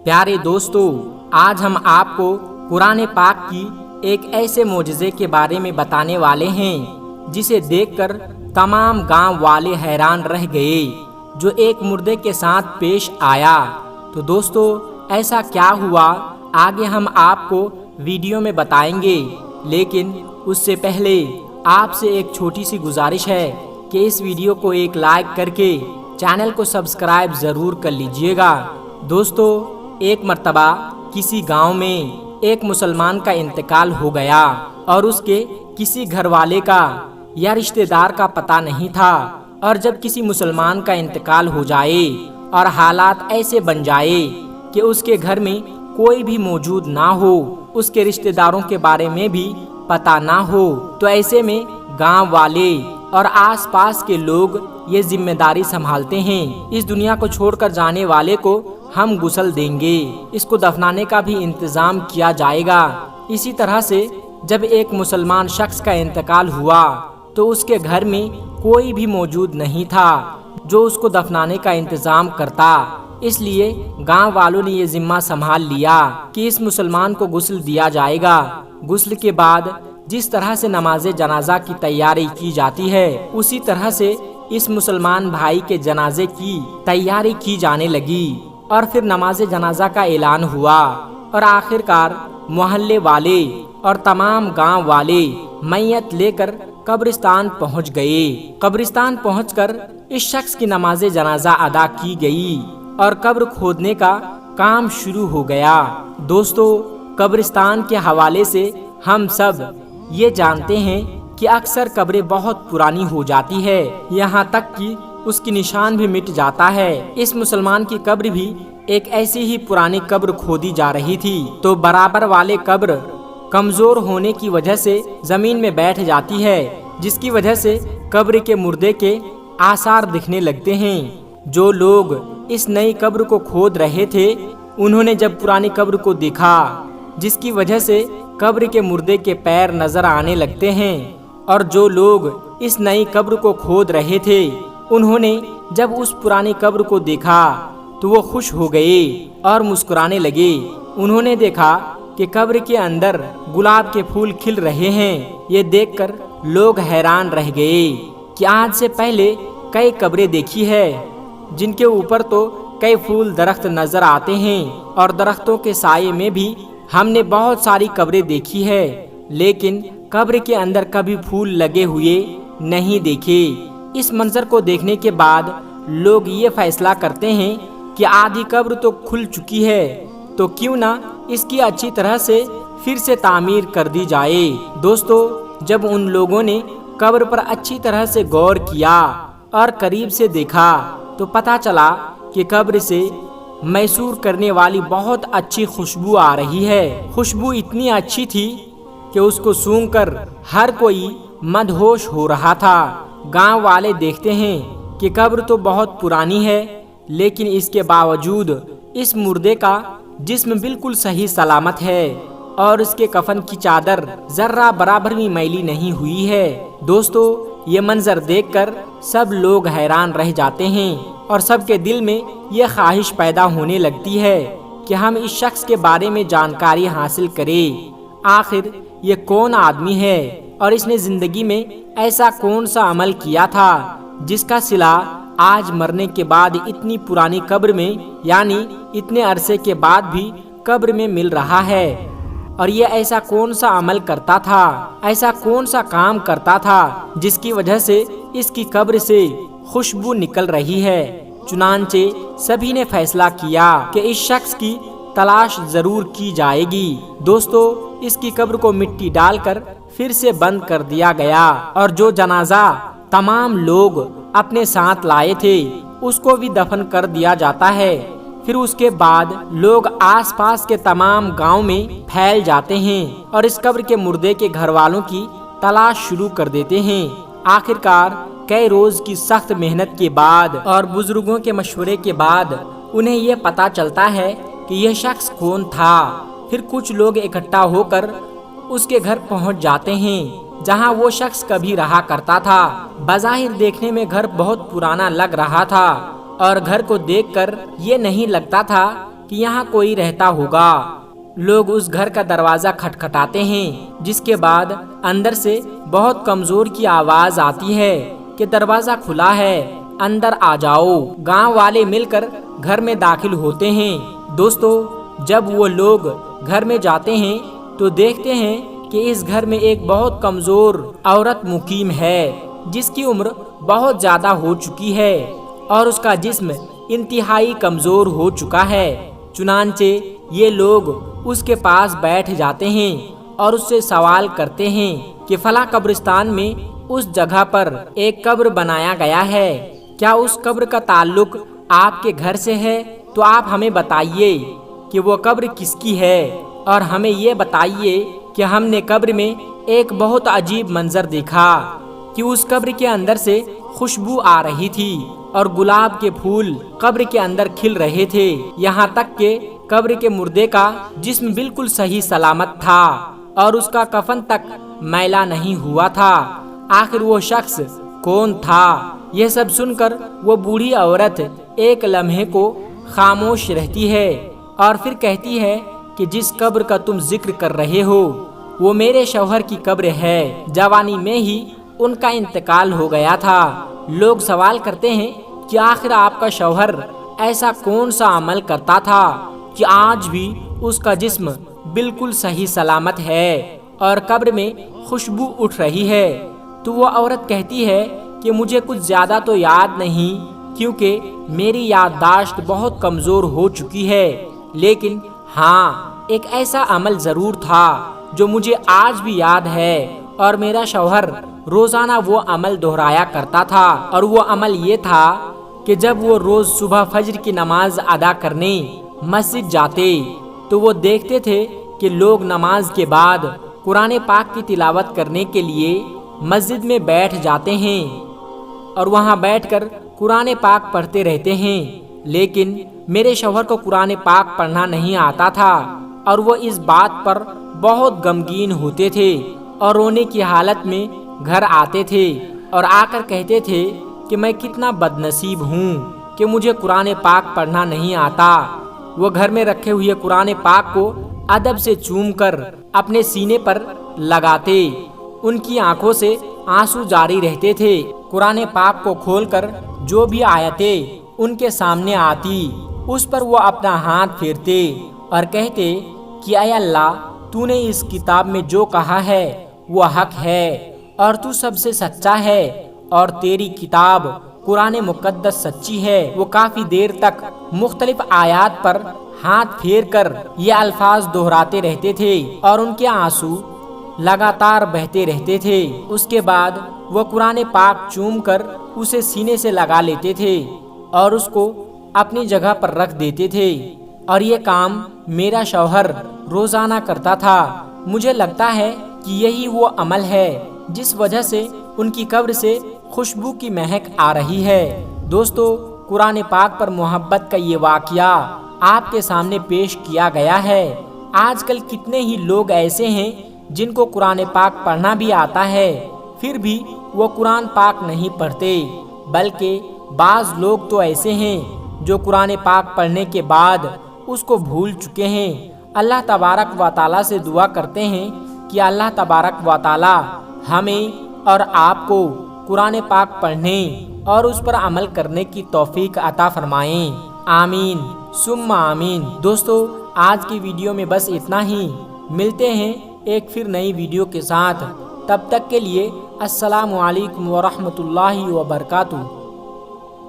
प्यारे दोस्तों, आज हम आपको कुरान पाक की एक ऐसे मोजज़े के बारे में बताने वाले हैं जिसे देखकर तमाम गांव वाले हैरान रह गए, जो एक मुर्दे के साथ पेश आया। तो दोस्तों, ऐसा क्या हुआ आगे हम आपको वीडियो में बताएंगे, लेकिन उससे पहले आपसे एक छोटी सी गुजारिश है कि इस वीडियो को एक लाइक करके चैनल को सब्सक्राइब ज़रूर कर लीजिएगा। दोस्तों, एक मर्तबा किसी गांव में एक मुसलमान का इंतकाल हो गया और उसके किसी घर वाले का या रिश्तेदार का पता नहीं था। और जब किसी मुसलमान का इंतकाल हो जाए और हालात ऐसे बन जाए कि उसके घर में कोई भी मौजूद ना हो, उसके रिश्तेदारों के बारे में भी पता ना हो, तो ऐसे में गांव वाले और आसपास के लोग ये जिम्मेदारी संभालते हैं। इस दुनिया को छोड़कर जाने वाले को हम गुस्ल देंगे, इसको दफनाने का भी इंतजाम किया जाएगा। इसी तरह से जब एक मुसलमान शख्स का इंतकाल हुआ तो उसके घर में कोई भी मौजूद नहीं था जो उसको दफनाने का इंतजाम करता। इसलिए गांव वालों ने ये जिम्मा संभाल लिया कि इस मुसलमान को गुस्ल दिया जाएगा। गुस्ल के बाद जिस तरह से नमाज जनाजा की तैयारी की जाती है, उसी तरह से इस मुसलमान भाई के जनाजे की तैयारी की जाने लगी। और फिर नमाज जनाजा का ऐलान हुआ और आखिरकार मोहल्ले वाले और तमाम गांव वाले मैयत लेकर कब्रिस्तान पहुंच गए। कब्रिस्तान पहुंचकर इस शख्स की नमाज जनाजा अदा की गई और कब्र खोदने का काम शुरू हो गया। दोस्तों, कब्रिस्तान के हवाले से हम सब ये जानते हैं कि अक्सर कब्रें बहुत पुरानी हो जाती है, यहाँ तक कि उसकी निशान भी मिट जाता है। इस मुसलमान की कब्र भी एक ऐसी ही पुरानी कब्र खोदी जा रही थी, तो बराबर वाले कब्र कमजोर होने की वजह से जमीन में बैठ जाती है, जिसकी वजह से कब्र के मुर्दे के आसार दिखने लगते हैं। जो लोग इस नई कब्र को खोद रहे थे, उन्होंने जब पुरानी कब्र को देखा, जिसकी वजह से कब्र के मुर्दे के पैर नजर आने लगते हैं, और जो लोग इस नई कब्र को खोद रहे थे, उन्होंने जब उस पुरानी कब्र को देखा तो वो खुश हो गए और मुस्कुराने लगे। उन्होंने देखा कि कब्र के अंदर गुलाब के फूल खिल रहे हैं। ये देखकर लोग हैरान रह गए कि आज से पहले कई कब्रें देखी है जिनके ऊपर तो कई फूल दरख्त नजर आते हैं, और दरख्तों के साये में भी हमने बहुत सारी कब्रें देखी है, लेकिन कब्र के अंदर कभी फूल लगे हुए नहीं देखे। इस मंजर को देखने के बाद लोग ये फैसला करते हैं कि आधी कब्र तो खुल चुकी है, तो क्यों ना इसकी अच्छी तरह से फिर से तामीर कर दी जाए। दोस्तों, जब उन लोगों ने कब्र पर अच्छी तरह से गौर किया और करीब से देखा तो पता चला कि कब्र से मैसूर करने वाली बहुत अच्छी खुशबू आ रही है। खुशबू इतनी अच्छी थी कि उसको सूंघकर हर कोई मदहोश हो रहा था। गांव वाले देखते हैं कि कब्र तो बहुत पुरानी है, लेकिन इसके बावजूद इस मुर्दे का जिस्म बिल्कुल सही सलामत है और इसके कफन की चादर जर्रा बराबर भी मैली नहीं हुई है। दोस्तों, ये मंजर देखकर सब लोग हैरान रह जाते हैं और सबके दिल में ये ख्वाहिश पैदा होने लगती है कि हम इस शख्स के बारे में जानकारी हासिल करें। आखिर ये कौन आदमी है और इसने जिंदगी में ऐसा कौन सा अमल किया था जिसका सिला आज मरने के बाद इतनी पुरानी कब्र में, यानी इतने अरसे के बाद भी कब्र में मिल रहा है। और ये ऐसा कौन सा अमल करता था, ऐसा कौन सा काम करता था जिसकी वजह से इसकी कब्र से खुशबू निकल रही है। चुनांचे सभी ने फैसला किया कि इस शख्स की तलाश जरूर की जाएगी। दोस्तों, इसकी कब्र को मिट्टी डालकर फिर से बंद कर दिया गया और जो जनाजा तमाम लोग अपने साथ लाए थे उसको भी दफन कर दिया जाता है। फिर उसके बाद लोग आसपास के तमाम गांव में फैल जाते हैं और इस कब्र के मुर्दे के घर वालों की तलाश शुरू कर देते हैं। आखिरकार कई रोज की सख्त मेहनत के बाद और बुजुर्गों के मशवरे के बाद उन्हें ये पता चलता है कि यह शख्स कौन था। फिर कुछ लोग इकट्ठा होकर उसके घर पहुंच जाते हैं जहां वो शख्स कभी रहा करता था। बज़ाहिर देखने में घर बहुत पुराना लग रहा था और घर को देखकर ये नहीं लगता था کہ یہاں کوئی رہتا ہوگا۔ لوگ اس گھر کا دروازہ کھٹکھٹاتے ہیں، جس کے بعد اندر سے بہت کمزور کی آواز آتی ہے کہ دروازہ کھلا ہے، اندر آ جاؤ۔ گاؤں والے مل کر گھر میں داخل ہوتے ہیں۔ دوستو، جب وہ لوگ گھر میں جاتے ہیں تو دیکھتے ہیں کہ اس گھر میں ایک بہت کمزور عورت مقیم ہے، جس کی عمر بہت زیادہ ہو چکی ہے اور اس کا جسم انتہائی کمزور ہو چکا ہے۔ چنانچہ یہ لوگ اس کے پاس بیٹھ جاتے ہیں اور اس سے سوال کرتے ہیں کہ فلاں قبرستان میں اس جگہ پر ایک قبر بنایا گیا ہے، کیا اس قبر کا تعلق آپ کے گھر سے ہے؟ تو آپ ہمیں بتائیے کہ وہ قبر کس کی ہے، اور ہمیں یہ بتائیے کہ ہم نے قبر میں ایک بہت عجیب منظر دیکھا کہ اس قبر کے اندر سے خوشبو آ رہی تھی اور گلاب کے پھول قبر کے اندر کھل رہے تھے، یہاں تک کہ قبر کے مردے کا جسم بالکل صحیح سلامت تھا اور اس کا کفن تک میلا نہیں ہوا تھا۔ آخر وہ شخص کون تھا؟ یہ سب سن کر وہ بوڑھی عورت ایک لمحے کو خاموش رہتی ہے اور پھر کہتی ہے کہ جس قبر کا تم ذکر کر رہے ہو وہ میرے شوہر کی قبر ہے، جوانی میں ہی ان کا انتقال ہو گیا تھا۔ لوگ سوال کرتے ہیں کہ آخر آپ کا شوہر ایسا کون سا عمل کرتا تھا کہ آج بھی اس کا جسم بالکل صحیح سلامت ہے اور قبر میں خوشبو اٹھ رہی ہے؟ تو وہ عورت کہتی ہے کہ مجھے کچھ زیادہ تو یاد نہیں، کیونکہ میری یادداشت بہت کمزور ہو چکی ہے، لیکن ہاں، ایک ایسا عمل ضرور تھا جو مجھے آج بھی یاد ہے، اور میرا شوہر روزانہ وہ عمل دہرایا کرتا تھا، اور وہ عمل یہ تھا کہ جب وہ روز صبح فجر کی نماز ادا کرنے مسجد جاتے تو وہ دیکھتے تھے کہ لوگ نماز کے بعد قرآن پاک کی تلاوت کرنے کے لیے مسجد میں بیٹھ جاتے ہیں اور وہاں بیٹھ کر قرآن پاک پڑھتے رہتے ہیں، لیکن میرے شوہر کو قرآن پاک پڑھنا نہیں آتا تھا اور وہ اس بات پر بہت غمگین ہوتے تھے اور رونے کی حالت میں گھر آتے تھے اور آ کر کہتے تھے کہ میں کتنا بد نصیب ہوں کہ مجھے قرآن پاک پڑھنا نہیں آتا۔ وہ گھر میں رکھے ہوئے قرآن پاک کو ادب سے چوم کر اپنے سینے پر لگاتے، ان کی آنکھوں سے آنسو جاری رہتے تھے۔ قرآن پاک کو کھول کر جو بھی آیتیں ان کے سامنے آتی اس پر وہ اپنا ہاتھ پھیرتے اور کہتے کہ اے اللہ، تو نے اس کتاب میں جو کہا ہے وہ حق ہے اور تو سب سے سچا ہے، اور تیری کتاب قرآن مقدس سچی ہے۔ وہ کافی دیر تک مختلف آیات پر ہاتھ پھیر کر یہ الفاظ دہراتے رہتے تھے اور ان کے آنسو لگاتار بہتے رہتے تھے۔ اس کے بعد وہ قرآن پاک چوم کر اسے سینے سے لگا لیتے تھے اور اس کو اپنی جگہ پر رکھ دیتے تھے، اور یہ کام میرا شوہر روزانہ کرتا تھا۔ مجھے لگتا ہے کہ یہی وہ عمل ہے جس وجہ سے ان کی قبر سے خوشبو کی مہک آ رہی ہے۔ دوستو، قرآن پاک پر محبت کا یہ واقعہ آپ کے سامنے پیش کیا گیا ہے۔ آج کل کتنے ہی لوگ ایسے ہیں جن کو قرآن پاک پڑھنا بھی آتا ہے، پھر بھی وہ قرآن پاک نہیں پڑھتے، بلکہ بعض لوگ تو ایسے ہیں جو قرآن پاک پڑھنے کے بعد اس کو بھول چکے ہیں۔ اللہ تبارک و تعالیٰ سے دعا کرتے ہیں کہ اللہ تبارک و تعالیٰ ہمیں اور آپ کو قرآن پاک پڑھنے اور اس پر عمل کرنے کی توفیق عطا فرمائیں، آمین ثم آمین۔ دوستو، آج کی ویڈیو میں بس اتنا ہی، ملتے ہیں ایک پھر نئی ویڈیو کے ساتھ، تب تک کے لیے السلام علیکم ورحمۃ اللہ وبرکاتہ۔